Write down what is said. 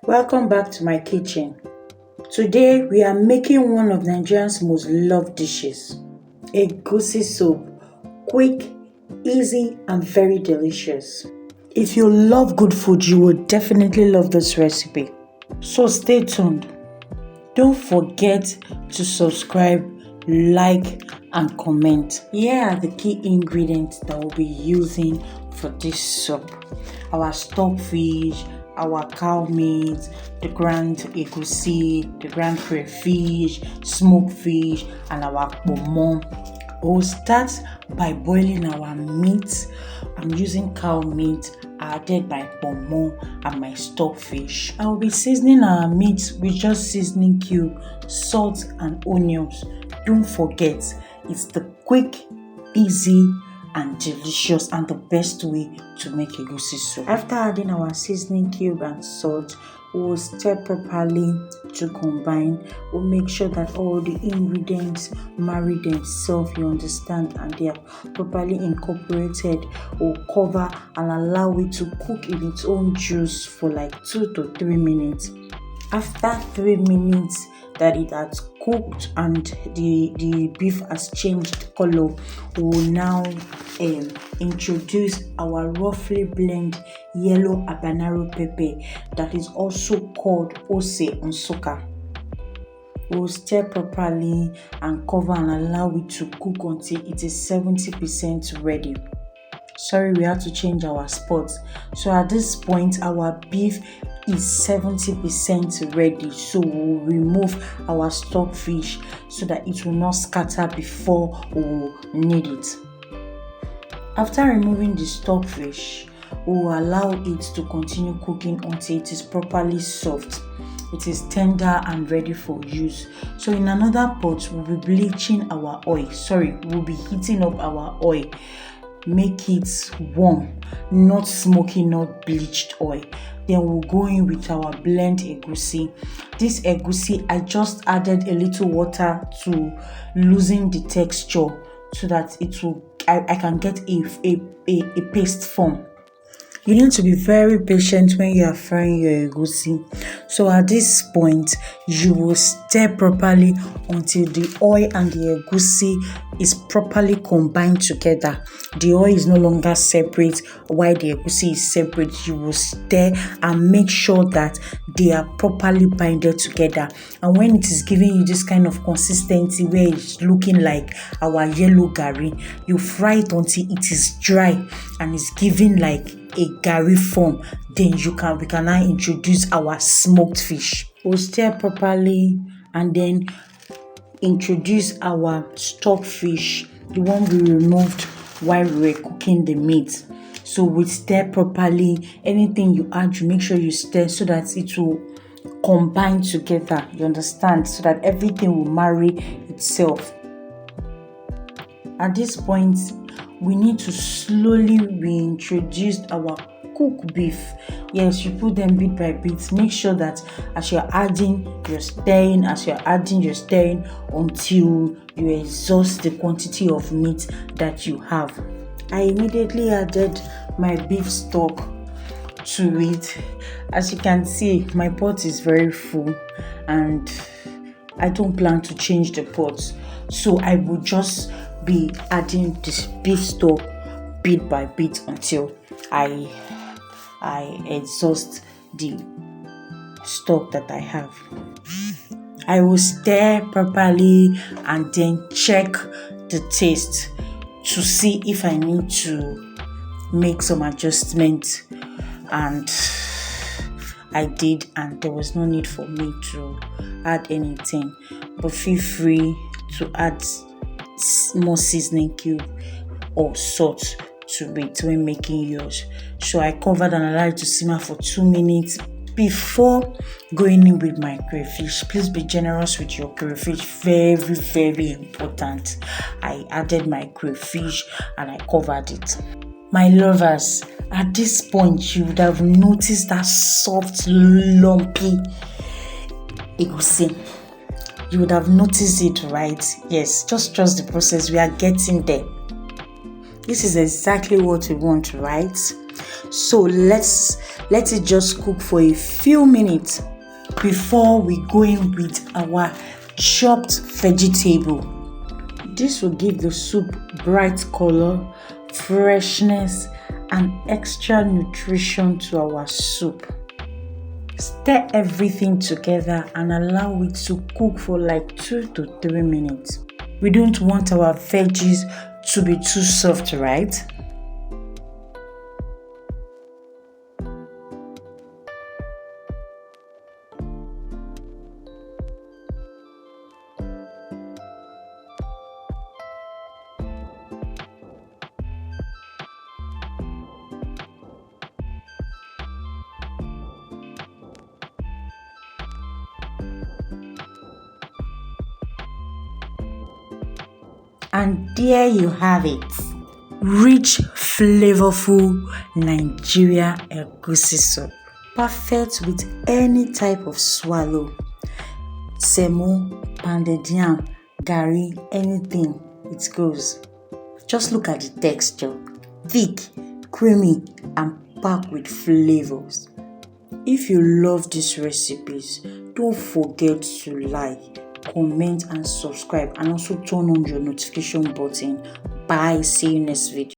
Welcome back to my kitchen. Today we are making one of Nigeria's most loved dishes, egusi soup. Quick, easy and very delicious. If you love good food, you will definitely love this recipe. So stay tuned. Don't forget to subscribe, like and comment. Here are the key ingredients that we'll be using for this soup. Our stockfish, our cow meat, the ground egusi, the ground crayfish, smoked fish, and our pomo. We'll start by boiling our meat. I'm using cow meat. I added my pomo and my stockfish. I will be seasoning our meat with just seasoning cube, salt and onions. Don't forget, it's the quick, easy and delicious and the best way to make egusi soup. After adding our seasoning cube and salt, we will stir properly to combine. We'll make sure that all the ingredients marry themselves, you understand, and they are properly incorporated. We'll cover and allow it to cook in its own juice for like 2 to 3 minutes. After 3 minutes that it has cooked and the beef has changed color, we will now introduce our roughly blend yellow habanero pepper that is also called ose nsuka. We will stir properly and cover and allow it to cook until it is 70% ready. Sorry, we had to change our spots. So at this point, our beef is 70% ready. So we'll remove our stockfish so that it will not scatter before we will need it. After removing the stockfish, we will allow it to continue cooking until it is properly soft. It is tender and ready for use. So in another pot, we'll be bleaching our oil. We'll be heating up our oil. Make it warm, not smoky, not bleached oil. Then we'll go in with our blend egusi. This egusi, I just added a little water to loosen the texture so that I can get a paste form. You need to be very patient when you are frying your egusi. So at this point, you will stir properly until the oil and the egusi is properly combined together. The oil is no longer separate while the egusi is separate. You will stir and make sure that they are properly binded together. And when it is giving you this kind of consistency where it's looking like our yellow gari, you fry it until it is dry and it's giving like a gari form. Then we can now introduce our smoked fish. We'll stir properly and then introduce our stockfish, the one we removed while we were cooking the meat. So we stir properly. Anything you add, you make sure you stir so that it will combine together, you understand, so that everything will marry itself. At this point, we need to slowly reintroduce our cooked beef. Yes, you put them bit by bit. Make sure that as you're adding, you're stirring. As you're adding, you're stirring until you exhaust the quantity of meat that you have. I immediately added my beef stock to it. As you can see, my pot is very full and I don't plan to change the pot. So I will just be adding this beef stock bit by bit until I exhaust the stock that I have. I will stir properly and then check the taste to see if I need to make some adjustments, and I did, and there was no need for me to add anything, but feel free to add more seasoning cube or salt to it when making yours. So I covered and allowed it to simmer for 2 minutes before going in with my crayfish. Please be generous with your crayfish. Very, very important. I added my crayfish and I covered it. My lovers, at this point you would have noticed that soft, lumpy egusi. You would have noticed it, right? Yes, just trust the process. We are getting there. This is exactly what we want, right? So let's Let it just cook for a few minutes before we go in with our chopped vegetable. This will give the soup bright color, freshness, and extra nutrition to our soup. Stir everything together and allow it to cook for like 2 to 3 minutes. We don't want our veggies to be too soft, right? And there you have it. Rich, flavorful Nigerian Egusi Soup. Perfect with any type of swallow. Semo, pounded yam, garri, anything, it goes. Just look at the texture. Thick, creamy, and packed with flavors. If you love these recipes, don't forget to like, comment, and subscribe, and also turn on your notification button. Bye. See you next video.